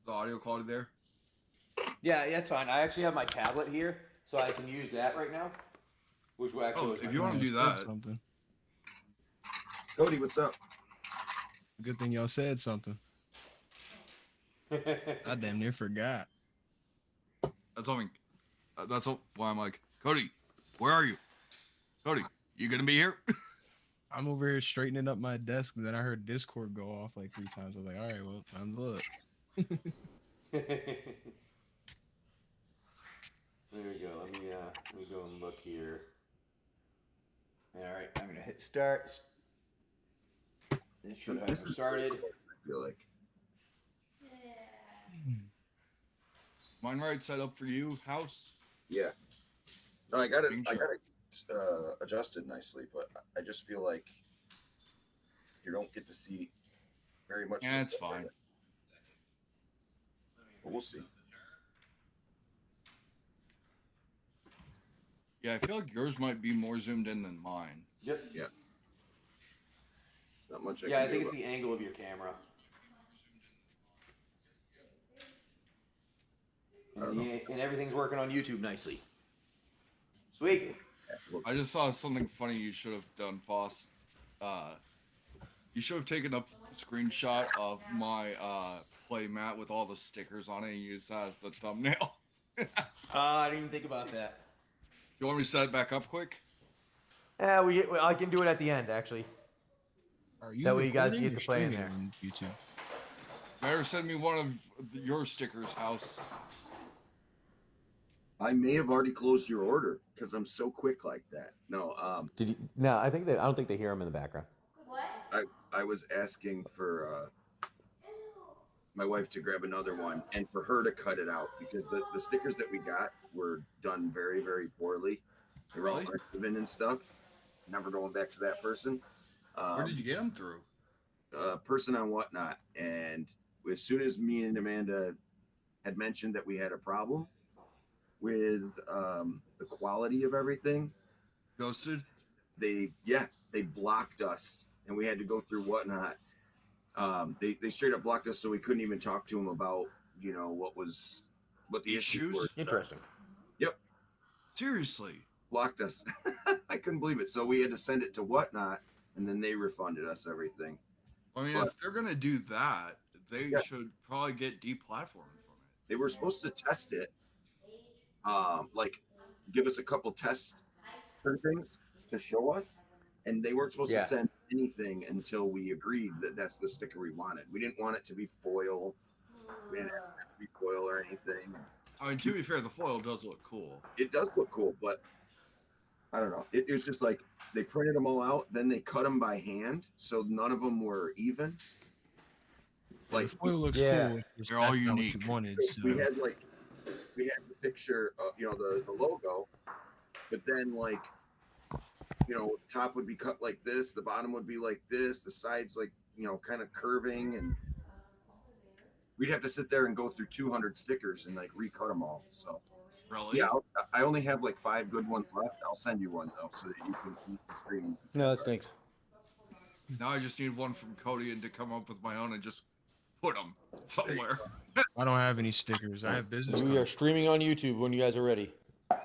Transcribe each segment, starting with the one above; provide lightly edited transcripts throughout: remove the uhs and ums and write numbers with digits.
the audio quality there? Yeah, that's fine. I actually have my tablet here, so I can use that right now. Which will actually was If my you want to phone. do that, something. Cody, what's up? Good thing y'all said something. I damn near forgot. that's all. That's all, why I'm like, Cody, where are you? Cody, you gonna be here? I'm over here straightening up my desk, and then I heard Discord go off like 3 times. I was like, all right, well, time to look. There we go. Let me go and look here. All right, I'm gonna hit start. It should have started. I feel like. Mine right set up for you, house. Yeah. No, I got it. I got it adjusted nicely, but I just feel like you don't get to see very much. Yeah, it's fine. But we'll see. Yeah, I feel like yours might be more zoomed in than mine. Yep. Yeah. Not much. I think it's the angle of your camera. And everything's working on YouTube nicely. Sweet. I just saw something funny you should have done, Foss. You should have taken a screenshot of my play mat with all the stickers on it and used that as the thumbnail. I didn't even think about that. You want me to set it back up quick? Yeah, I can do it at the end, actually. Are you That way you guys recording get or to play in streaming there. on YouTube? Better send me one of your stickers, house. I may have already closed your order because I'm so quick like that. No, Did you? No, I don't think they hear him in the background. What? I was asking for my wife to grab another one and for her to cut it out because the stickers that we got were done very, very poorly. They were all uneven and stuff. Never going back to that person. Where did you get them through? Person on Whatnot. And as soon as me and Amanda had mentioned that we had a problem with the quality of everything, Ghosted? they blocked us and we had to go through Whatnot. They straight up blocked us, so we couldn't even talk to them about what the issues were. Interesting. Yep. Seriously? Blocked us. I couldn't believe it. So we had to send it to Whatnot, and then they refunded us everything. I mean, if they're gonna do that, they should probably get deplatformed from it. They were supposed to test it, like give us a couple test things to show us, and they weren't supposed to send anything until we agreed that that's the sticker we wanted. We didn't want it to be foil. We didn't have it to be foil or anything. I mean, to be fair, the foil does look cool. It does look cool, but I don't know. It was just like they printed them all out, then they cut them by hand, so none of them were even. Like the foil looks cool. They're all unique. What you wanted, so. we had the picture of the logo, but then the top would be cut like this, the bottom would be like this, the sides kind of curving, and we'd have to sit there and go through 200 stickers and recut them all. So Really? yeah, I only have 5 good ones left. I'll send you one though, so that you can keep the stream. No, that stinks. Now I just need one from Cody and to come up with my own and just put them somewhere. I don't have any stickers. I have business We are cards. streaming on YouTube when you guys are ready. All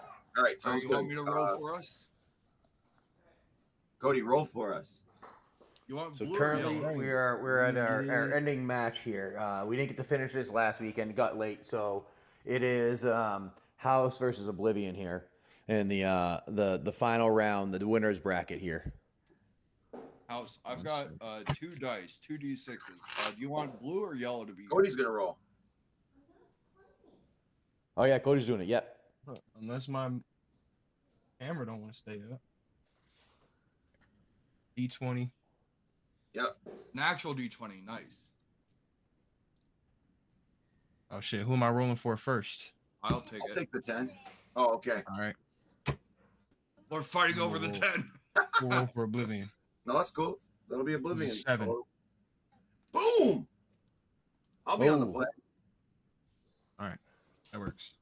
right, so You want me to roll for us? Cody, roll for us. You want So blue or currently yellow? we're at our ending match here. We didn't get to finish this last weekend; it got late, so it is House versus Oblivion here in the final round, the winners bracket here. House. I've got 2 dice, 2 d6s. Do you want blue or yellow to be? Cody's gonna roll. Oh yeah, Cody's doing it. Yep. Unless my camera don't want to stay up. D20. Yep. An actual d20. Nice. Oh shit! Who am I rolling for first? I'll take I'll it. take the 10. Oh, okay. All right. We're fighting over the 10. We'll roll for Oblivion. No, that's cool. That'll be Oblivion. 7. Boom! I'll be on the Oh. play. All right, that works.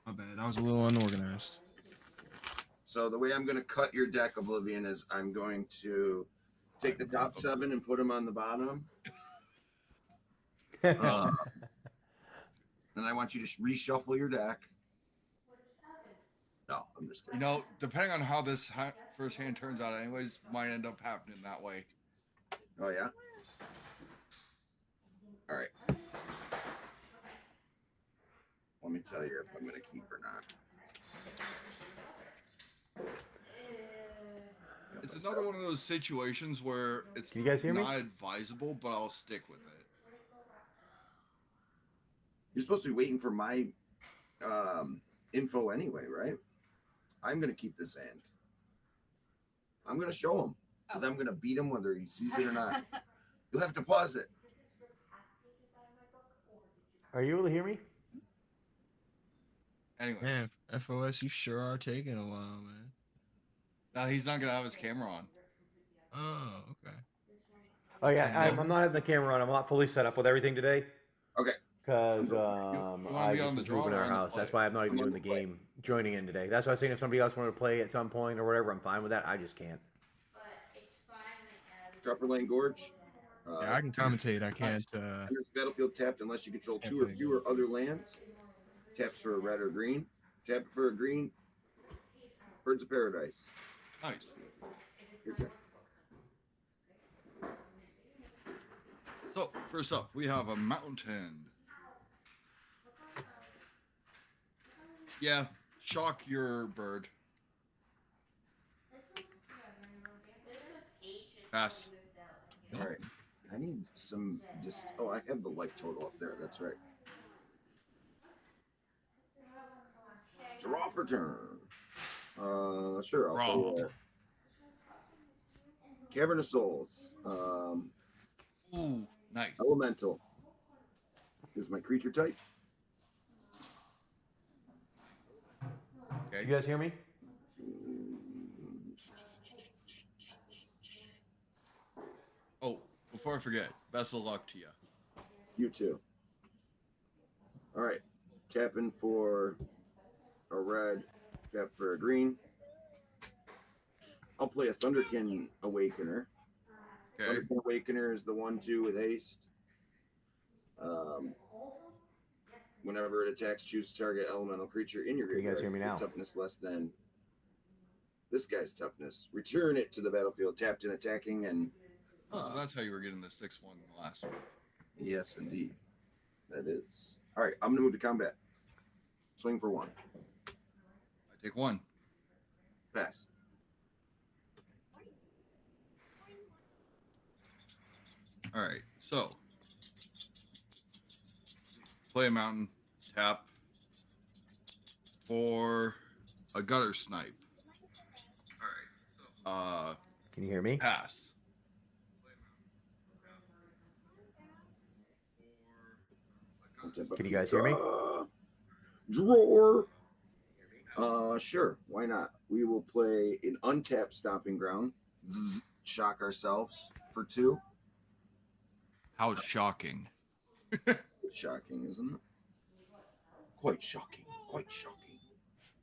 My bad. I was a little unorganized. So the way I'm going to cut your deck, Oblivion, is I'm going to take the top 7 and put them on the bottom. Uh, and I want you to reshuffle your deck. No, I'm just You kidding. know, depending on how this first hand turns out, anyways, might end up happening that way. Oh yeah. All right. Let me tell you if I'm gonna keep or not. It's another one of those situations where it's Can you guys hear me? not advisable, but I'll stick with it. You're supposed to be waiting for my info anyway, right? I'm gonna keep this hand. I'm gonna show him because I'm gonna beat him whether he sees it or not. You'll have to pause it. Are you able to hear me? Anyway, Man, FOS, you sure are taking a while, man. now he's not gonna have his camera on. Oh, okay. Oh yeah, Yeah. I'm not having the camera on. I'm not fully set up with everything today Okay. because You wanna I be just on the was draw moving or our on the house. That's play? why I'm not even I'm on doing the the play. game, joining in today. That's why I was saying if somebody else wanted to play at some point or whatever, I'm fine with that. I just can't. Copper Lane Gorge. Yeah, I can commentate. I can't. Enters the battlefield tapped unless you control 2 or fewer other lands. Taps for a red or green. Tap for a green. Birds of Paradise. Nice. Your turn. So first up, we have a mountain. Yeah, shock your bird. Pass. All right. I need some. Oh, I have the life total up there. That's right. Draw for turn. Sure. I'll Draw. tell you that. Cavern of Souls. Ooh, nice. Elemental. Here's my creature type. You Okay. guys hear me? Oh, before I forget, best of luck to you. You too. All right. Tapping for a red. Tap for a green. I'll play a Thunderkin Awakener. Okay. Thunderkin Awakener is the 1/2 with haste. Whenever it attacks, choose target elemental creature in your Can you guys hear me graveyard now? with toughness less than this guy's toughness. Return it to the battlefield, tapped and attacking, and Oh, so that's how you were getting the 6-1 last week. yes, indeed, that is. All right, I'm gonna move to combat. Swing for 1. I take 1. Pass. All right, so play a mountain, tap for a gutter snipe. All right, so Can you hear me? pass. Can you guys hear me? Drawer. Sure. Why not? We will play an untapped stomping ground. Shock ourselves for 2. How shocking! It's shocking, isn't it? Quite shocking. Quite shocking.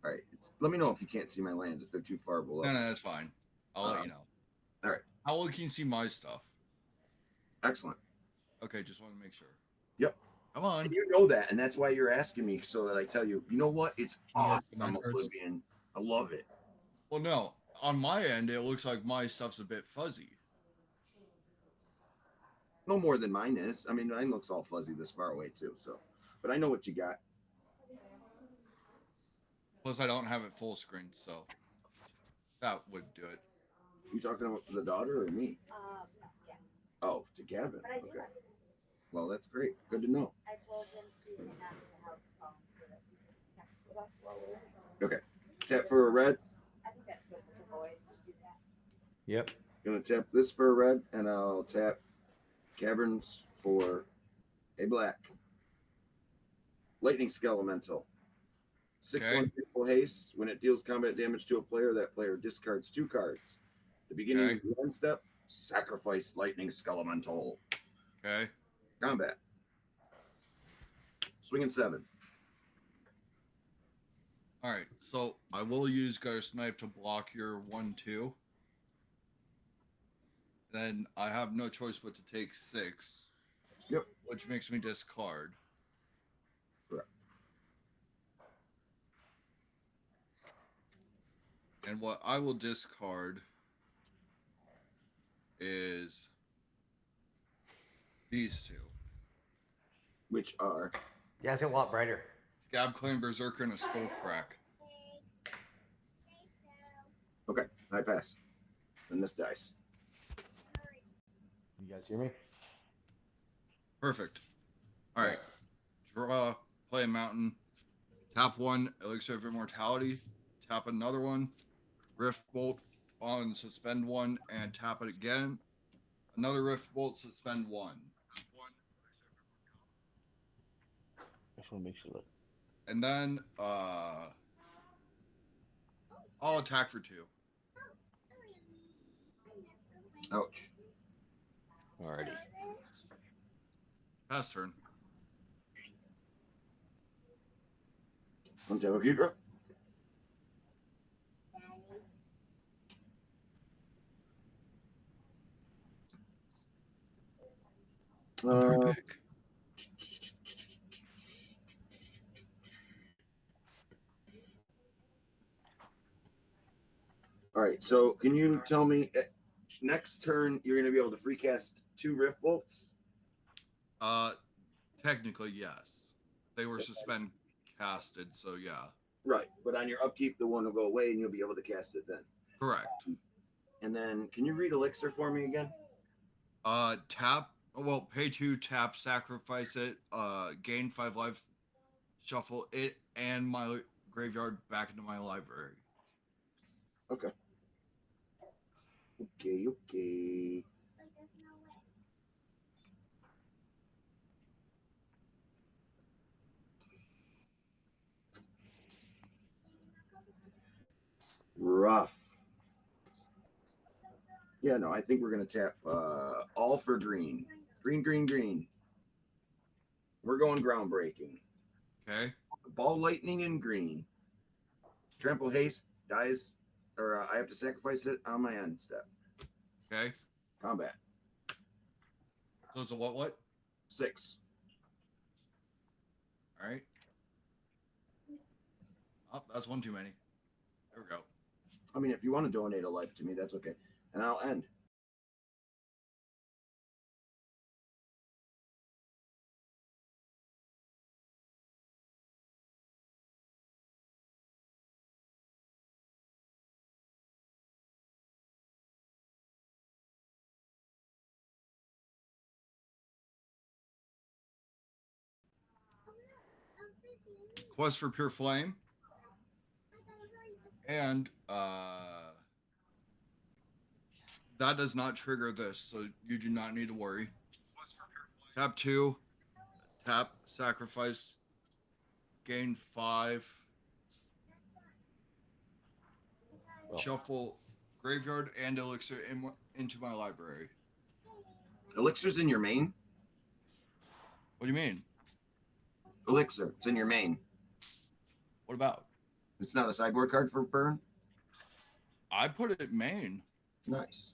All right. Let me know if you can't see my lands if they're too far below. No, that's fine. I'll let you know. All right. How well can you see my stuff? Excellent. Okay, just want to make sure. Yep. Come on. And you know that, and that's why you're asking me so that I tell you. You know what? It's Yeah, awesome, my cards. Oblivion. I love it. Well, no. On my end, it looks like my stuff's a bit fuzzy. No more than mine is. I mean, mine looks all fuzzy this far away too. So, but I know what you got. Plus, I don't have it full screen, so that would do it. You talking about the daughter or me? Yeah. Oh, to Gavin. But I do Okay. have it. Well, that's great. Good to know. I told him to hang on to the house phone so that he can text with us while we're. Okay. Tap for a red. I think that's good for the boys to do that. Yep. Gonna tap this for a red, and I'll tap Caverns for a black. Lightning Skelemental. 6/1 critical haste. When it deals combat damage to a player, that player discards 2 cards. The beginning Okay. of the end step, sacrifice Lightning Skelemental. Okay. Combat. Swinging 7. All right. So I will use Gutter Snipe to block your 1/2. Then I have no choice but to take 6. Yep. Which makes me discard. Correct. And what I will discard is these two. Which are Yeah, it's a lot brighter. Scab Clan Berserker and a Skull Crack. okay. I pass. And this dice. You guys hear me? Perfect. All right. Draw, play a mountain. Tap one, Elixir of Immortality. Tap another one, Rift Bolt on suspend one, and tap it again. Another Rift Bolt, suspend one. I just want to make sure that. And then I'll attack for 2. Ouch. Alrighty. Pass turn. I'm Tabletop Keeper. Pick. All right. So can you tell me next turn you're going to be able to free cast 2 Rift Bolts? Technically yes. They were suspend casted, so yeah. Right. But on your upkeep, the one will go away and you'll be able to cast it then. Correct. And then can you read Elixir for me again? Tap. Well, pay 2, tap, sacrifice it. Gain 5 life. Shuffle it and my graveyard back into my library. Okay. Okay. Rough. Yeah, no, I think we're going to tap all for green. Green. We're going groundbreaking. Okay. Ball lightning and green. Trample haste dies, or I have to sacrifice it on my end step. Okay. Combat. So it's a what? 6. All right. Oh, that's one too many. There we go. I mean, if you want to donate a life to me, that's okay. And I'll end. Quest for Pure Flame. And that does not trigger this, so you do not need to worry. Tap 2, tap, sacrifice, gain 5, shuffle graveyard and elixir into my library. Elixir's in your main? What do you mean? Elixir, it's in your main. What about? It's not a sideboard card for burn? I put it main. Nice.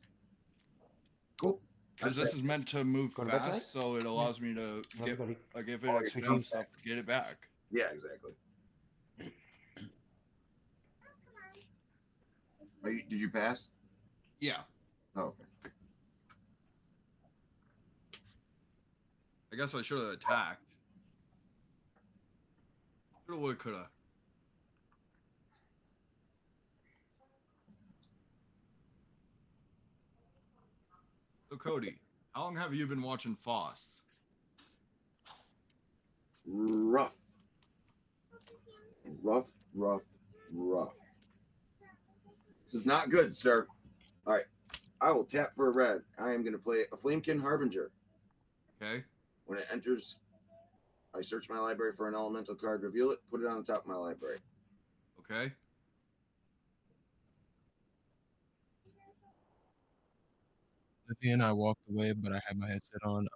Cool. Because this is meant to move Go to bed fast, so it allows me to get, Everybody. like, if it Oh, expends stuff, get it back. Yeah, exactly. Did you pass? Yeah. Oh, okay. I guess I should have attacked. Shoulda, woulda, coulda. So, Cody, how long have you been watching FoS? Rough. This is not good, sir. All right. I will tap for a red. I am going to play a Flamekin Harbinger. Okay. When it enters, I search my library for an elemental card, reveal it, put it on the top of my library. Okay. Livy and I walked away, but I had my headset on.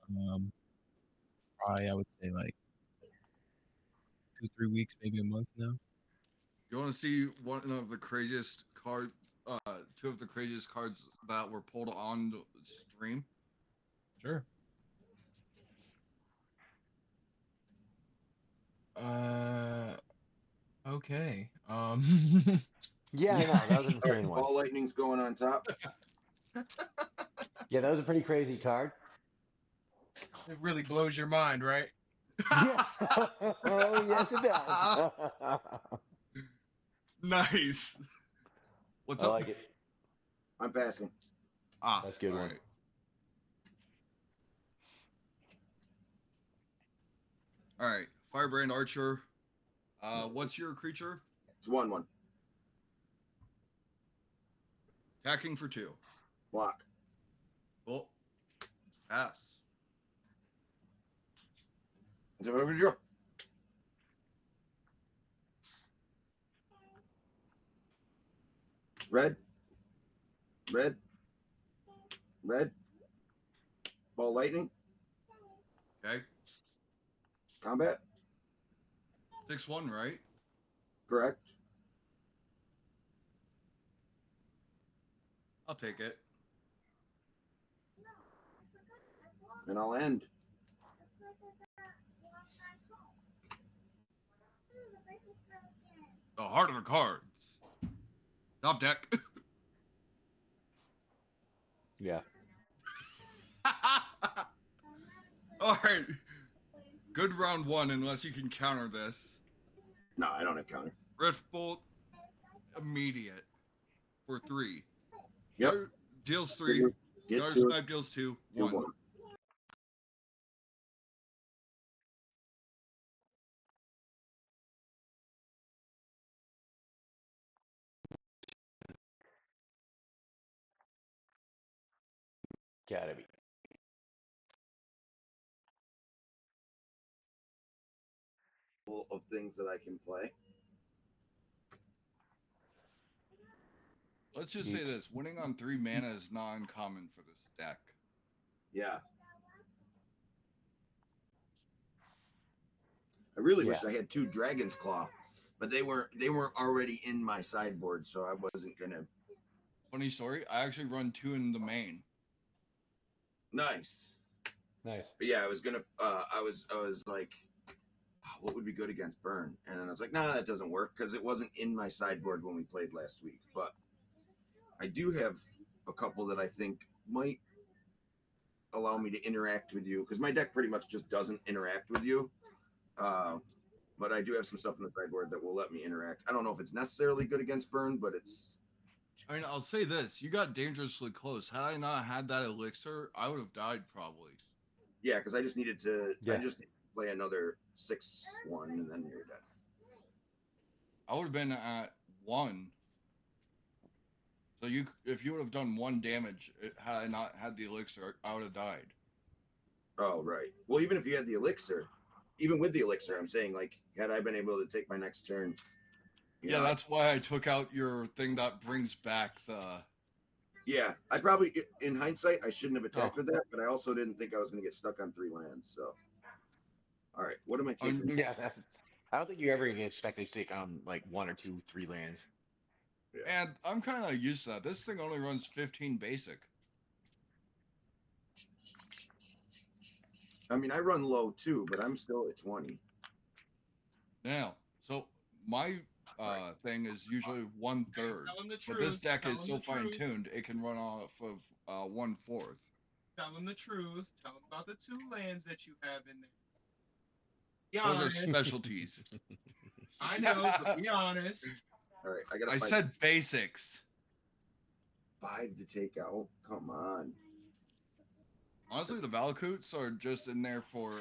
Probably I would say like 2-3 weeks, maybe a month now. You want to see one of the craziest cards? Two of the craziest cards that were pulled on the stream. Sure. Okay. Yeah, I know. That was an All right, insane one. ball lightning's going on top. Yeah, that was a pretty crazy card. It really blows your mind, right? Yeah. Oh, yes, it does. Nice. What's I up? like it. I'm passing. Ah, That's a good all one. right. All right. Firebrand Archer. What's your creature? It's 1/1. Attacking for 2. Block. Well, pass. Red. Red. Red. Ball lightning. Okay. Combat. 6/1, right? Correct. I'll take it. And I'll end. The heart of the cards. Top deck. Yeah. All right. Good round 1, unless you can counter this. No, I don't have counter. Rift Bolt, immediate for 3. Yep. Deals 3. Get Gutter 2. Snipe deals 2. 1. 1. Gotta be. Of things that I can play. Let's just say this. Winning on 3 mana is not uncommon for this deck. Yeah. I really wish Yeah. I had 2 Dragon's Claw, but they weren't already in my sideboard, so I wasn't gonna. Funny story, I actually run 2 in the main. Nice. Nice. But yeah, I was gonna. I was like, what would be good against Burn? And then I was like, nah, that doesn't work because it wasn't in my sideboard when we played last week. But I do have a couple that I think might allow me to interact with you because my deck pretty much just doesn't interact with you. But I do have some stuff in the sideboard that will let me interact. I don't know if it's necessarily good against Burn, but it's. I mean, I'll say this. You got dangerously close. Had I not had that elixir, I would have died probably. Yeah, because I just needed to. Yeah. I just need to play another 6/1, and then you're dead. I would have been at 1. So if you would have done 1 damage, had I not had the elixir, I would have died. Oh, right. Well, even if you had the elixir, even with the elixir, I'm saying, like, had I been able to take my next turn. Yeah, that's why I took out your thing that brings back the. Yeah, I probably, in hindsight, I shouldn't have attacked with that, but I also didn't think I was going to get stuck on 3 lands. So, all right, what am I taking? Yeah. I don't think you ever get expect to stick on like 1 or 2, 3 lands. Yeah. And I'm kind of used to that. This thing only runs 15 basic. I mean, I run low too, but I'm still at 20. Now, so my thing is usually 1/3, but this deck is so fine tuned it can run off of 1/4. Tell them the truth. Tell them about the 2 lands that you have in there. Be Those are honest. specialties. I know, but be honest. All right, I got. I said basics. 5 to take out. Come on. Honestly, the Valakoots are just in there for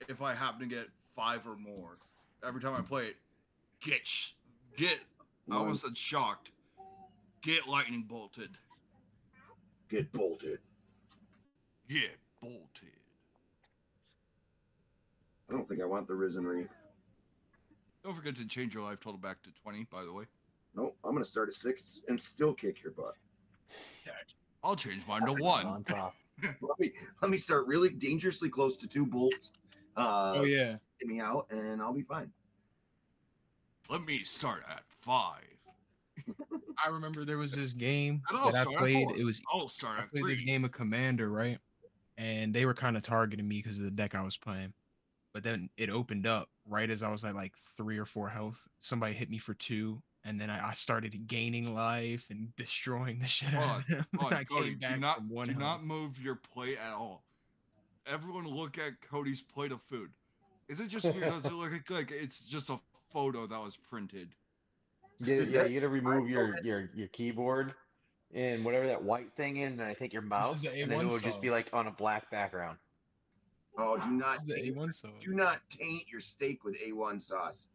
if I happen to get 5 or more. Every time I play it, get. I almost said shocked. Get lightning bolted. Get bolted. Get bolted. I don't think I want the Risen Reef. Don't forget to change your life total back to 20, by the way. Nope, I'm going to start at 6 and still kick your butt. I'll change mine to 1. On top. let me start really dangerously close to 2 bolts. Oh yeah. Get me out, and I'll be fine. Let me start at 5. I remember there was this game And that I start played. at 4. It was I'll start I at played 3. this game of Commander, right? And they were kind of targeting me because of the deck I was playing. but then it opened up right as I was at like 3 or 4 health. Somebody hit me for 2, and then I started gaining life and destroying the shit Hold out on, of them. hold And on, I Cody. came back from 1 Do health. not move your plate at all. Everyone look at Cody's plate of food. Is it just weird? Does it look like it's just a photo that was printed? Yeah, you gotta remove I know your keyboard and whatever that white thing is, and I think your This is mouse, the and then it A1 will just be sauce. like on a black background. Oh, This is the A1 sauce. do not taint your steak with A1 sauce.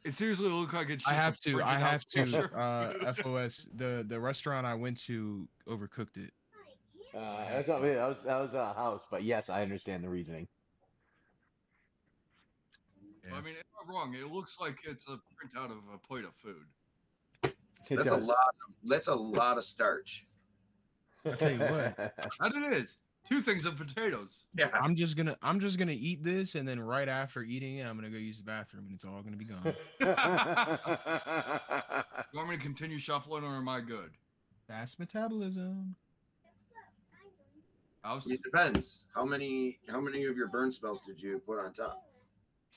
It seriously looks like it's I just a have to. printed I out have to. picture of food. FOS. The restaurant I went to overcooked it. I have That's not to. me. That was a house, but yes, I understand the reasoning. Yeah. I mean, it's not wrong. It looks like it's a printout of a plate of food. It That's does. a lot of starch. I tell you what. As it is. 2 things of potatoes. Yeah. I'm just gonna eat this, and then right after eating it, I'm gonna go use the bathroom, and it's all gonna be gone. You want me to continue shuffling, or am I good? Fast metabolism. House? It depends. How many of your burn spells did you put on top?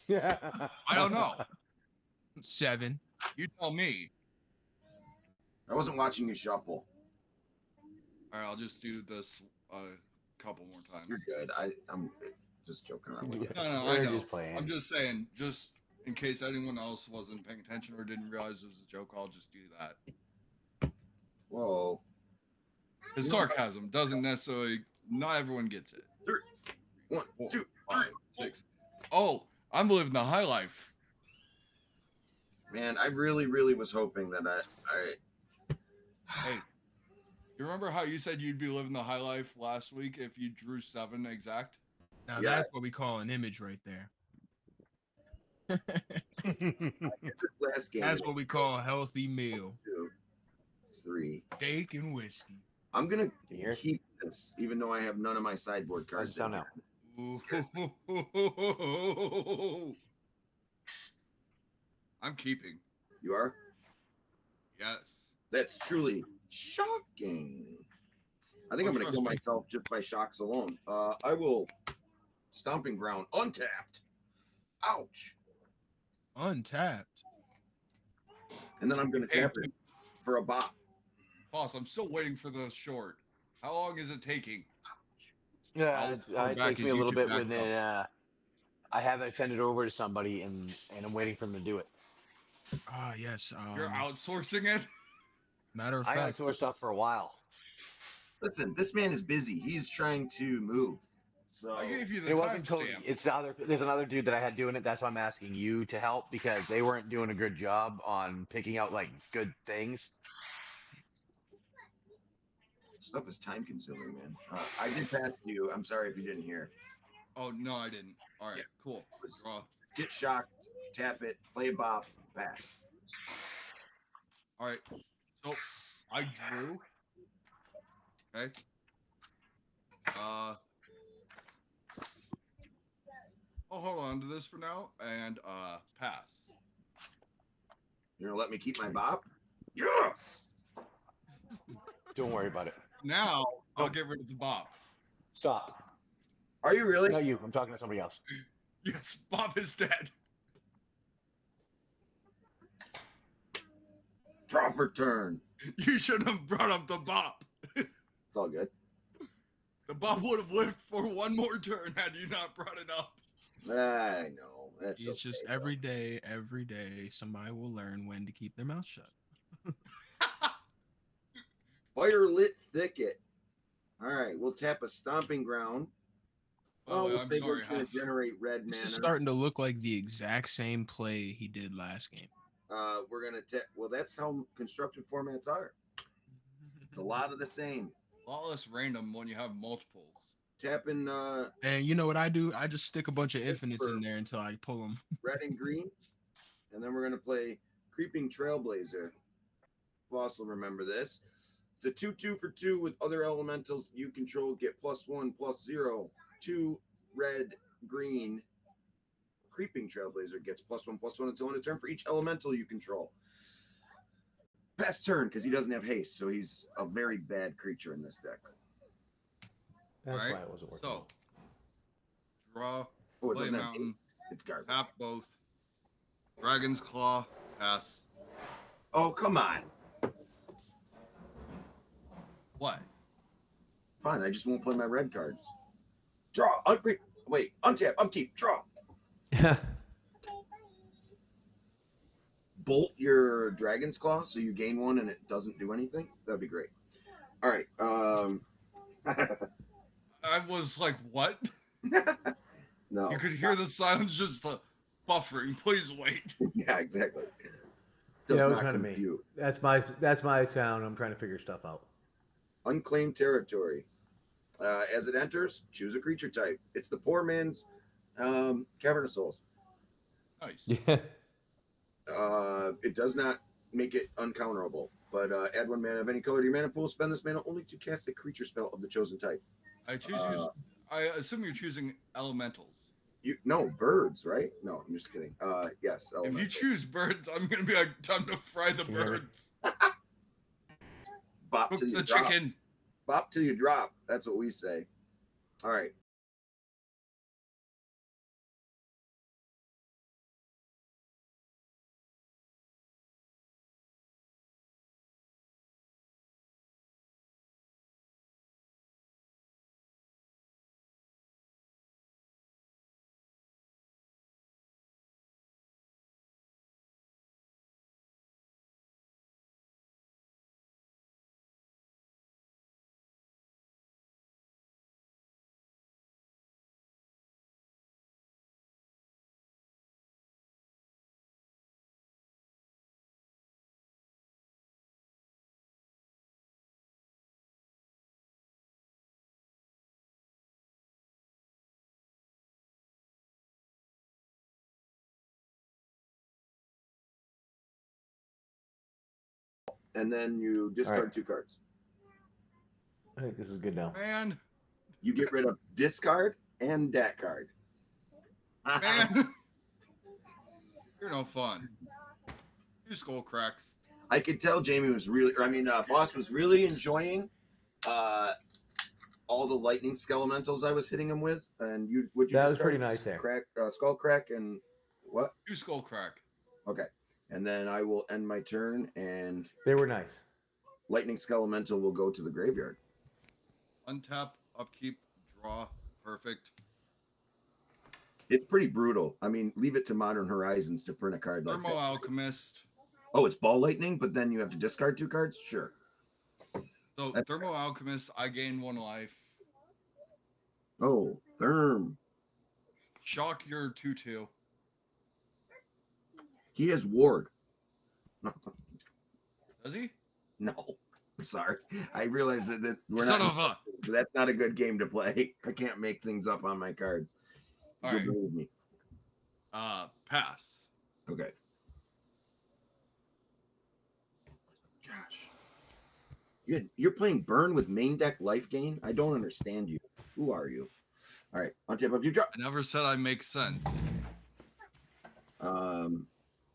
I don't know. 7. You tell me. I wasn't watching you shuffle. All right, I'll just do this a couple more times. You're good. I'm just joking around with you. No, I We're know. just playing. I'm just saying, just in case anyone else wasn't paying attention or didn't realize it was a joke, I'll just do that. Whoa. The sarcasm doesn't necessarily. Not everyone gets it. 3, 1, 4, 2, 5, 6. Oh, I'm living the high life. Man, I really was hoping that I Hey, you remember how you said you'd be living the high life last week if you drew 7 exact? Now Yeah. that's what we call an image right there. this last game. That's what we call a healthy meal. 2, 3. Steak and whiskey. I'm gonna Can you hear? keep this, even though I have none of my sideboard How's cards. it sound now? Ooh. I'm keeping. You are? Yes. That's truly shocking. I think I'm gonna kill myself just by shocks alone. I will stomping ground untapped. Ouch. Untapped. And then I'm gonna tap it for a bop. Boss, I'm still waiting for the short. How long is it taking? Yeah, it back takes me his a little YouTube bit back when I have it send it over to somebody, and I'm waiting for them to do it. Ah, yes. You're outsourcing it? Matter of I fact, outsourced stuff for a while. Listen, this man is busy. He's trying to move. So I gave you the It wasn't Cody. timestamp. It's the other. There's another dude that I had doing it. That's why I'm asking you to help, because they weren't doing a good job on picking out like good things. stuff is time consuming, man. I did pass you. I'm sorry if you didn't hear. Oh, no, I didn't. All right, cool. Draw. Get shocked, tap it, play bop, pass. All right. So, I drew. Okay. I'll hold on to this for now and pass. You're gonna let me keep my bop? Yes. Don't worry about it. Now I'll get rid of the Bob. Stop. Are you really? Not you. I'm talking to somebody else. Yes, Bob is dead. Proper turn. You should have brought up the Bob. It's all good. The Bob would have lived for one more turn had you not brought it up. I know. That's it's just okay, every day, somebody will learn when to keep their mouth shut. Fire lit thicket. All right, we'll tap a stomping ground. Oh, we'll I'm say sorry, we're going House. to generate red This mana. is starting to look like the exact same play he did last game. We're going to tap. Well, that's how constructed formats are. It's a lot of the same. A lot less random when you have multiples. Tapping And you know what I do? I just stick a bunch of infinites in there until I pull them. red and green. And then we're going to play Creeping Trailblazer. Boss will remember this. It's a 2/2 for 2 with other elementals you control. Get +1/+0. 2 red, green. Creeping Trailblazer gets +1/+1 until end of turn for each elemental you control. Best turn because he doesn't have haste, so he's a very bad creature in this deck. That's All right, why it wasn't working. so draw, Oh, it play a doesn't have mountain, It's garbage. Tap both. Dragon's Claw, pass. Oh, come on. What? Fine, I just won't play my red cards. Draw. Wait, untap, upkeep, draw. Bolt your Dragon's Claw so you gain one and it doesn't do anything. That'd be great. All right. I was like, what? No. You could hear the silence just buffering. Please wait. Yeah, exactly. Yeah, Does it was not kind of me. compute. That's my sound. I'm trying to figure stuff out. Unclaimed territory. As it enters, choose a creature type. It's the poor man's Cavern of Souls. Nice. Yeah. It does not make it uncounterable, but add 1 mana of any color to your mana pool. Spend this mana only to cast a creature spell of the chosen type. I assume you're choosing elementals. No birds, right? No, I'm just kidding. Yes, If you elementals. choose birds, I'm gonna be like, time to fry the Can you hear me? birds. Bop Cook till you the drop. chicken. Bop till you drop. That's what we say. All right. And then you discard right. 2 cards. I think this is good now. Man, You get rid of discard and that card. man. You're no fun. You skull cracks. I could tell Jamie was really, Boss was really enjoying all the lightning skelementals I was hitting him with. And would you That was discard? pretty nice there. Crack, skull crack, and what? You skull crack. Okay. And then I will end my turn, and They were nice. lightning skelemental will go to the graveyard. Untap, upkeep, draw. Perfect. It's pretty brutal. I mean, leave it to Modern Horizons to print a card like Thermo that. Alchemist. Oh, it's ball lightning, but then you have to discard 2 cards? Sure. So That's Thermo Alchemist, I gain 1 life. Oh, Therm. Shock your 2/2. He has Ward. Does he? No. I'm sorry. I realize that we're Son not. of a. So that's not a good game to play. I can't make things up on my cards. All You'll right. believe me. Pass. Okay. Gosh. You're playing Burn with main deck life gain? I don't understand you. Who are you? All right. On tip of your drop. I never said I make sense. Um,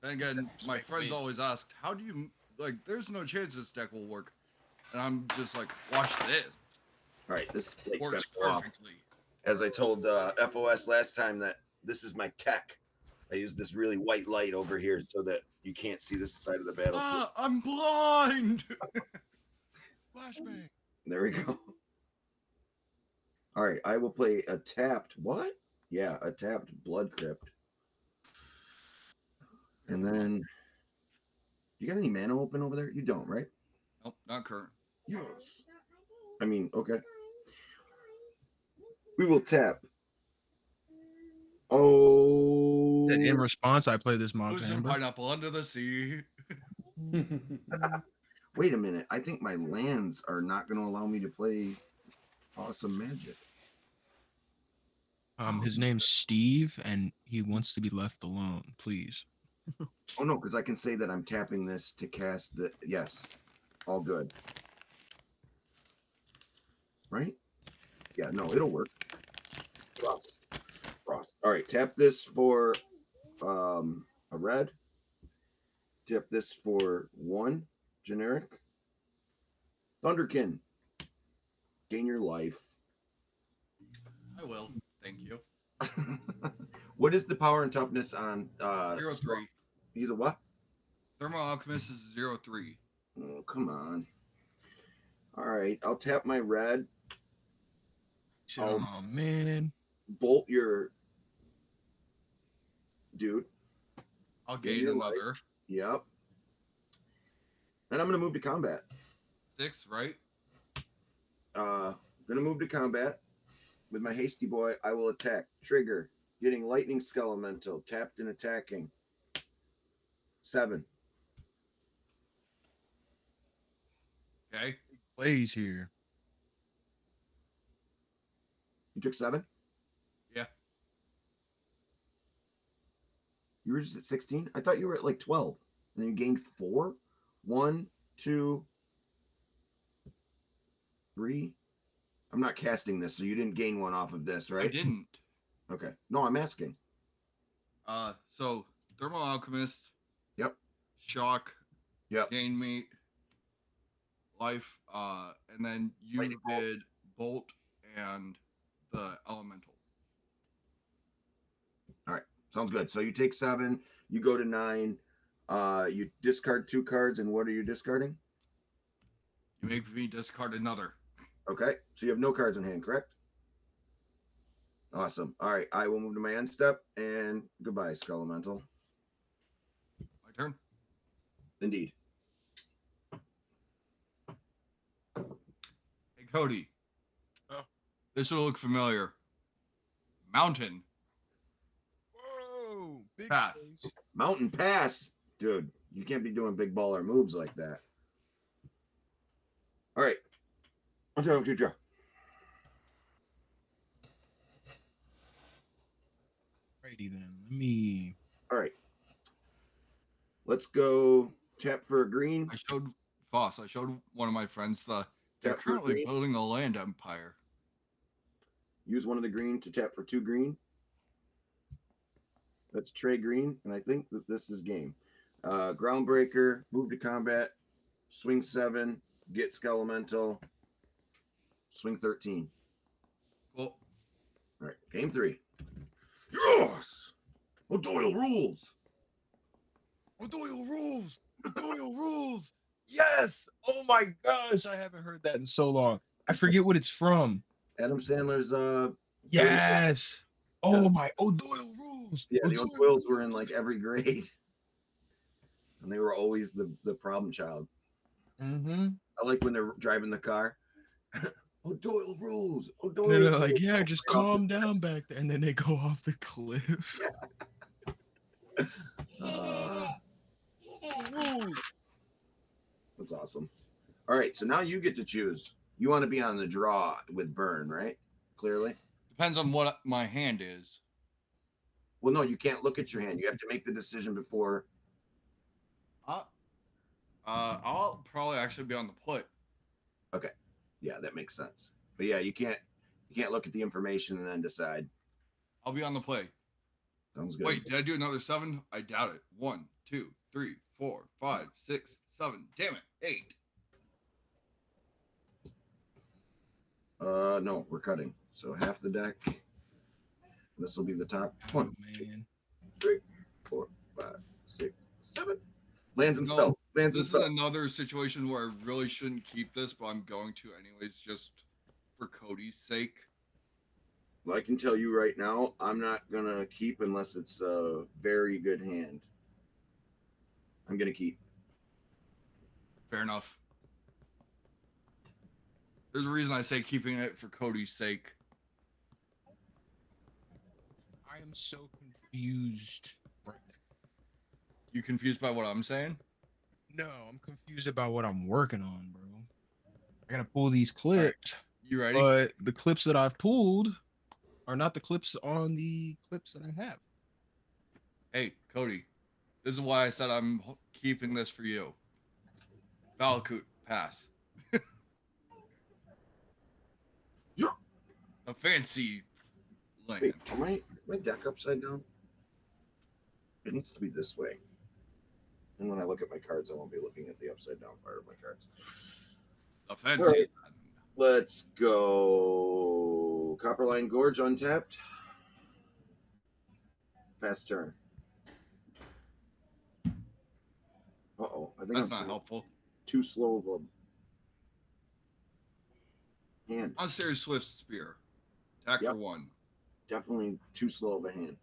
Then again, my Just friends wait. always asked, how do you, like, there's no chance this deck will work. And I'm just like, watch this. all right. This slate's gonna Works go off. perfectly. As I told FOS last time, that this is my tech. I use this really white light over here so that you can't see this side of the battlefield. Ah, I'm blind! Flashbang. There we go. All right, I will play a tapped what? Yeah, a tapped Blood Crypt. And then, you got any mana open over there? You don't, right? Nope, not current. Yes. I mean, okay. We will tap. Oh. In response, I play this Mog's Losing Amber. pineapple under the sea. Wait a minute. I think my lands are not going to allow me to play Awesome Magic. His name's Steve, and he wants to be left alone. Please. Oh no, because I can say that I'm tapping this to cast the. Yes, all good. Right? Yeah, no, it'll work. Frost. Frost. All right, tap this for a red. Tap this for 1 generic. Thunderkin. Gain your life. I will. Thank you. What is the power and toughness on 0-3. He's a what? Thermal Alchemist is 0-3. Oh, come on. All right, I'll tap my red. Oh man. Bolt your dude. I'll Gain gain your another. life. Yep. Then I'm gonna move to combat. 6, right? Gonna move to combat. With my hasty boy, I will attack. Trigger. Getting lightning skelemental. Tapped and attacking. 7. Okay. Plays here. You took 7? Yeah. You were just at 16? I thought you were at like 12. And then you gained 4? 1, 2, 3. I'm not casting this, so you didn't gain 1 off of this, right? I didn't. Okay. No, I'm asking. So Thermal Alchemist. Yep. Shock. Yep. Gain meat. Life. And then you Lightning bolt. did Bolt and the Elemental. All right. Sounds good. So you take 7. You go to 9. You discard 2 cards, and what are you discarding? You make me discard another. Okay. So you have no cards in hand, correct? Awesome. All right. I will move to my end step, and goodbye, Skelemental. My turn. Indeed. Hey, Cody. Oh. This will look familiar. Mountain. Whoa! Big Pass. plays. Mountain Pass. Dude, you can't be doing big baller moves like that. All right. On to you, Joe. Righty then. Let me. All right. Let's go tap for a green. I showed one of my friends they're Tap for currently green. building a land empire. Use one of the green to tap for 2 green. That's Trey Green, and I think that this is game. Groundbreaker, move to combat, swing 7, get Skelemental, swing 13. Well, All right, game 3. Yes! O'Doyle rules! O'Doyle rules! O'Doyle rules! Yes! Oh my gosh, I haven't heard that in so long. I forget what it's from. Adam Sandler's, Yes! Oh Yes. my O'Doyle rules! yeah, the O'Doyle O'Doyles were in like every grade. And they were always the problem child. Mm-hmm. I like when they're driving the car. O'Doyle rules! And O'Doyle then they're rules! like, yeah, just calm down back there. And then they go off the cliff. Rules. That's awesome. All right, so now you get to choose. You want to be on the draw with Burn, right? Clearly. depends on what my hand is. Well, no, you can't look at your hand. You have to make the decision before. I'll probably actually be on the play. Okay, yeah, that makes sense. But yeah, you can't look at the information and then decide. I'll be on the play. Sounds good. Wait, did I do another 7? I doubt it. 1, 2, 3, 4, 5, 6, 7. Damn it, 8. No, we're cutting. So half the deck. This will be the top. Oh, 1, 2, man. 3, 4, 5, 6, 7. Lands and No, spells. Lands and This is spells. another situation where I really shouldn't keep this, but I'm going to anyways, just for Cody's sake. Well, I can tell you right now, I'm not gonna keep unless it's a very good hand. I'm gonna keep. Fair enough. There's a reason I say keeping it for Cody's sake. I am so confused right now. You confused by what I'm saying? No, I'm confused about what I'm working on, bro. I gotta pull these clips, You ready? but the clips that I've pulled are not the clips on the clips that I have. Hey, Cody. This is why I said I'm keeping this for you. Valakut, pass. Yeah. A fancy land. Wait, is my deck upside down? It needs to be this way. And when I look at my cards, I won't be looking at the upside down part of my cards. A fancy All right. land. Let's go. Copperline Gorge untapped. Pass turn. Uh-oh. I think That's I'm not helpful. too slow of a hand. Monastery Swift Spear. Attack Yep. for 1. Definitely too slow of a hand.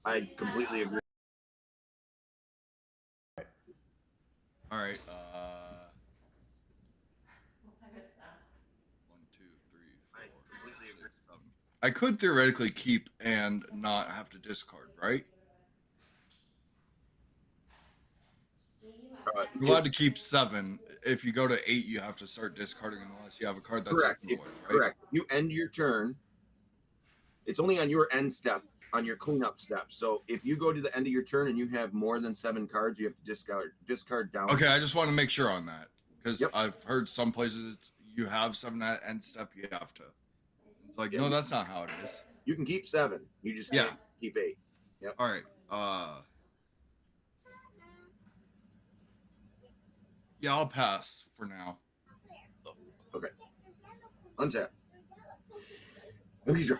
I completely agree. All right. 1, 2, 3, 4, 5, 6, 7. I could theoretically keep and not have to discard, right? You're allowed to keep 7. If you go to 8, you have to start discarding unless you have a card that's Correct. ignored, right? Correct. You end your turn. It's only on your end step, on your cleanup step. So if you go to the end of your turn and you have more than 7 cards, you have to discard down. Okay, I just want to make sure on that because Yep. I've heard some places you have 7 at end step, you have to. It's like, Yeah, no, that's not how it is. You can keep 7. You just Yeah. can't keep 8. Yep. All right. Yeah, I'll pass for now. Okay. Untap. Okay, draw.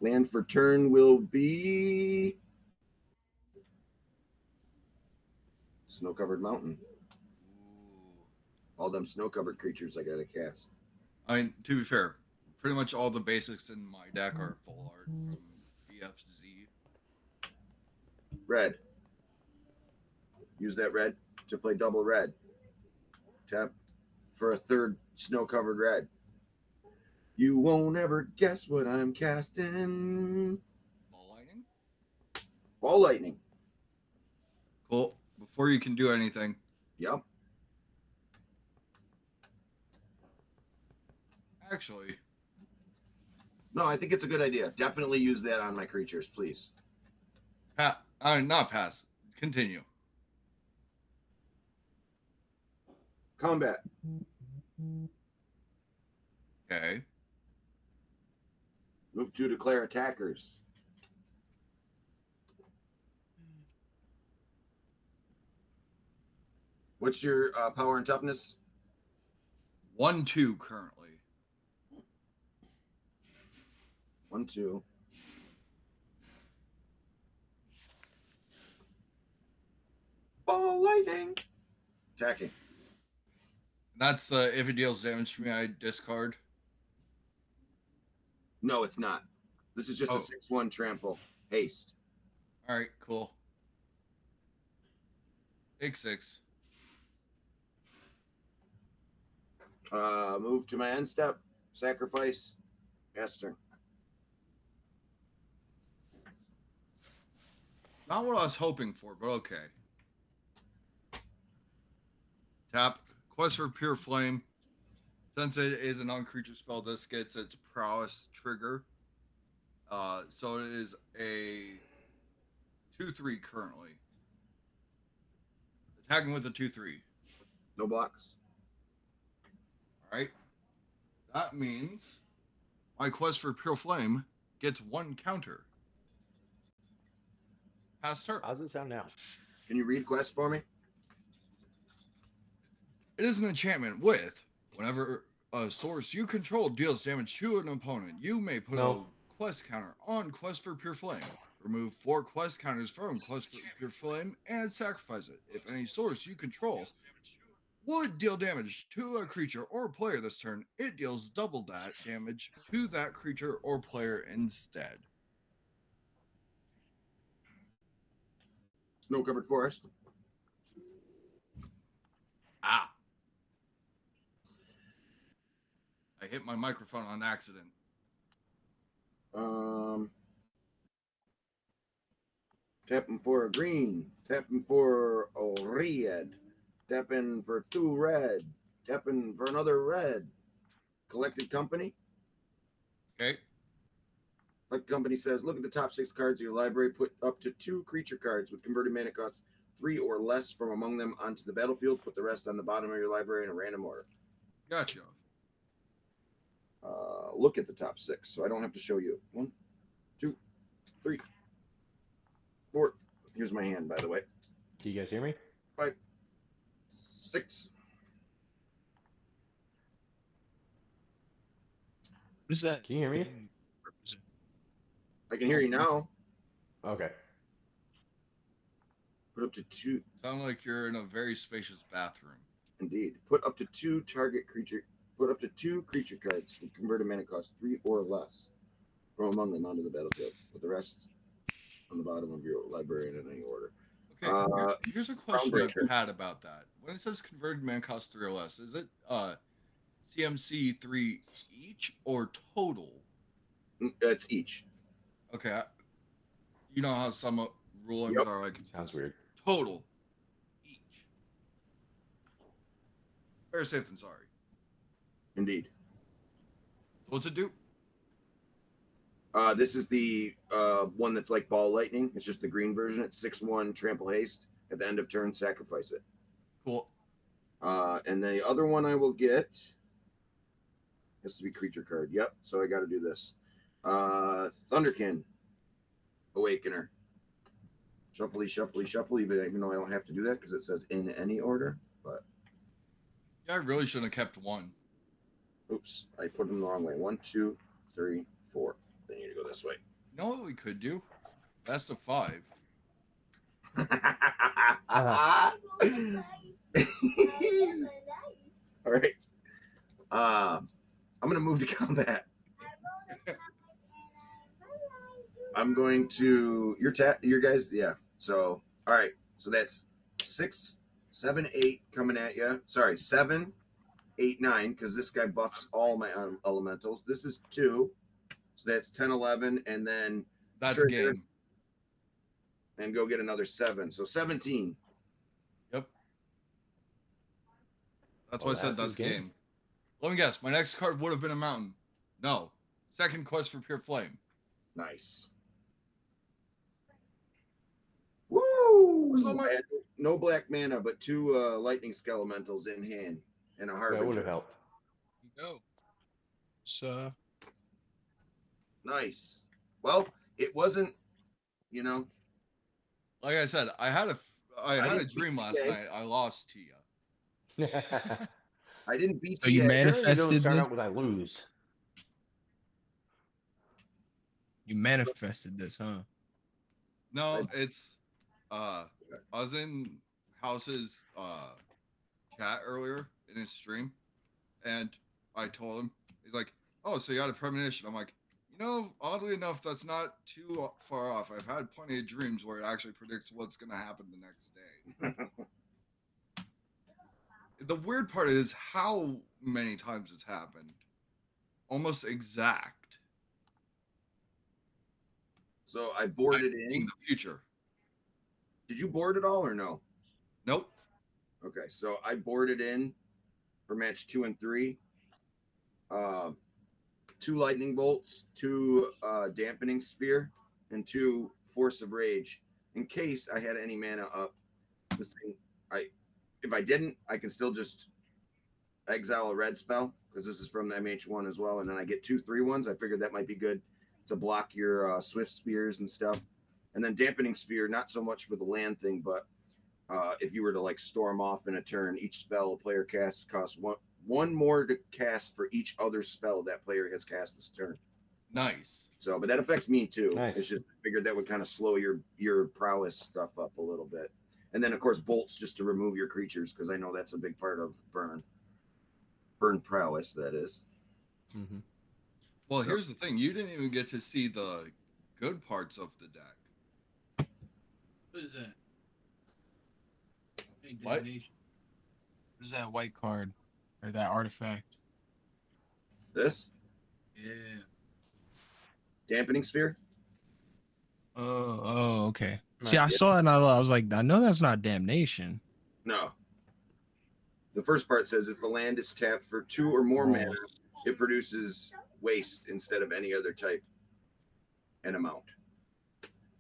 Land for turn will be Snow-Covered Mountain. All them snow-covered creatures I gotta cast. I mean, to be fair, pretty much all the basics in my deck are full art from BFZ. Red. Use that red to play double red. Tap for a third snow-covered red. You won't ever guess what I'm casting. Ball lightning? Ball lightning. Cool. Before you can do anything, Yep. actually, No, I think it's a good idea. Definitely use that on my creatures, please. not pass. Continue. Combat. Okay. Move to declare attackers. What's your power and toughness? 1, 2 currently. 1, 2. Ball lightning. Attacking. That's if it deals damage to me, I discard. No, it's not. This is just a Oh. 6/1 trample. Haste. All right, cool. Take 6. Move to my end step. Sacrifice. Esther. Not what I was hoping for, but okay. Tap. Quest for Pure Flame. Since it is a non-creature spell, this gets its prowess trigger. So it is a 2/3 currently. Attacking with a 2/3. No blocks. All right. That means my Quest for Pure Flame gets 1 counter. Pass turn. How's it sound now? Can you read quest for me? It is an enchantment with whenever a source you control deals damage to an opponent, you may put a quest counter on Quest for Pure Flame. Remove 4 quest counters from Quest for Pure Flame and sacrifice it. If any source you control would deal damage to a creature or player this turn, it deals double that damage to that creature or player instead. Snow-covered forest. Ah! I hit my microphone on accident. Tapping for a green. Tapping for a red. Tapping for 2 red. Tapping for another red. Collected company. Okay? Collected company says, look at the top 6 cards of your library. Put up to 2 creature cards with converted mana costs 3 or less from among them onto the battlefield. Put the rest on the bottom of your library in a random order. Gotcha. Look at the top 6, so I don't have to show you. 1, 2, 3, 4. Here's my hand, by the way. Do you guys hear me? 5, 6. What does that Can you hear me? thing represent? I can hear you now. Okay. Put up to 2. Sound like you're in a very spacious bathroom. Indeed. Put up to 2 target creature. Put up to 2 creature cards with converted mana cost 3 or less from among them onto the battlefield. Put the rest on the bottom of your library in any order. Okay, here's a question I've Groundbreaker. had about that. When it says converted mana cost 3 or less, is it CMC 3 each or total? It's each. Okay, you know how some rulings Yep. are like Sounds weird. total each. Better safe than sorry. Indeed. What's it do? This is the one that's like ball lightning. It's just the green version. It's 6/1 trample haste. At the end of turn, sacrifice it. Cool. And the other one I will get has to be creature card. Yep. So I got to do this. Thunderkin, Awakener. Shuffly, shuffly, shuffly. Even though I don't have to do that because it says in any order. But Yeah, I really shouldn't have kept one. oops, I put them the wrong way. 1, 2, 3, 4. They need to go this way. You know what we could do? Best of 5. All right. I'm gonna move to combat. I'm going to your guys. Yeah. So all right. So that's 6, 7, 8 coming at you. Sorry, 7, 8, 9 because this guy buffs all my elementals. This is 2. So that's 10, 11, and then That's trigger game. and go get another 7. So 17. Yep. That's Well, why I said that that's is game. game. Let me guess. My next card would have been a mountain. No. Second quest for Pure Flame. Nice. Woo! Where's all my- I had no black mana, but 2 lightning skelementals in hand and a That would harbinger. have helped. Here you go. So Nice. Well, it wasn't, you know. Like I said, I had a didn't dream beat last TA. night. I lost to you. I didn't beat So you TA. managed- Apparently, don't Manifested start this? out with I lose. you manifested this, huh? No, it's I was in House's chat earlier in his stream, and I told him, he's like, "Oh, so you had a premonition?" I'm like, you know, oddly enough, that's not too far off. I've had plenty of dreams where it actually predicts what's gonna happen the next day. The weird part is how many times it's happened. Almost exact. So I boarded In in. the future. Did you board it all or no? Nope. Okay, so I boarded in for match 2 and 3. 2 lightning bolts, 2 dampening spear, and 2 force of rage. In case I had any mana up, this thing, if I didn't, I can still just exile a red spell because this is from the MH1 as well, and then I get 2 3/1s. I figured that might be good to block your swift spears and stuff. And then dampening spear, not so much for the land thing, but if you were to like storm off in a turn, each spell a player casts costs one more to cast for each other spell that player has cast this turn. Nice. So, but that affects me too. Nice. It's just I figured that would kind of slow your prowess stuff up a little bit. And then of course bolts just to remove your creatures because I know that's a big part of burn prowess. That is. Mm-hmm. Well, So- here's the thing: you didn't even get to see the good parts of the deck. What is that? Hey, What? damnation. What is that white card or that artifact? This Yeah. dampening sphere. Oh, okay. Right. See, I Yeah. saw it and I was like, I know that's not damnation. No. The first part says if the land is tapped for 2 or more mana, Rolls. it produces waste instead of any other type and amount.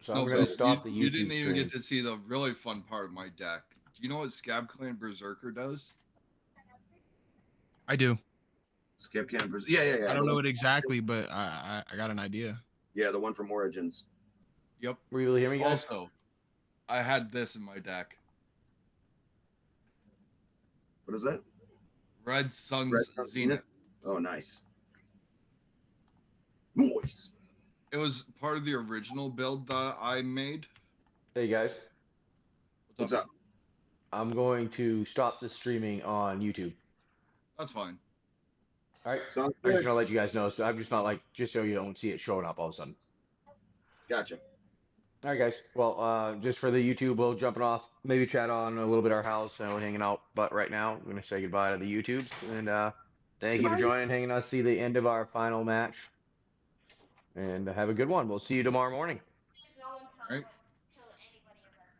So I'm No, gonna but stop the you YouTube didn't even stream. get to see the really fun part of my deck. Do you know what Scab Clan Berserker does? I do. Scab Campers. Yeah. I don't The know one, it exactly, but I got an idea. yeah, the one from Origins. Yep. Were you able to hear me, guys? Also, I had this in my deck. What is that? Red Sun's Red Sun Zenith. Oh, nice. Noise. It was part of the original build that I made. Hey guys, What's up? I'm going to stop the streaming on YouTube. That's fine. All right. Sounds I just good. want to let you guys know. So I'm just not like just so you don't see it showing up all of a sudden. Gotcha. All right, guys. Well, just for the YouTube, we'll jumping off. Maybe chat on a little bit our house and we're hanging out. But right now, we're gonna say goodbye to the YouTubes and thank you for joining, hanging us. See the end of our final match, and have a good one. We'll see you tomorrow morning. All right.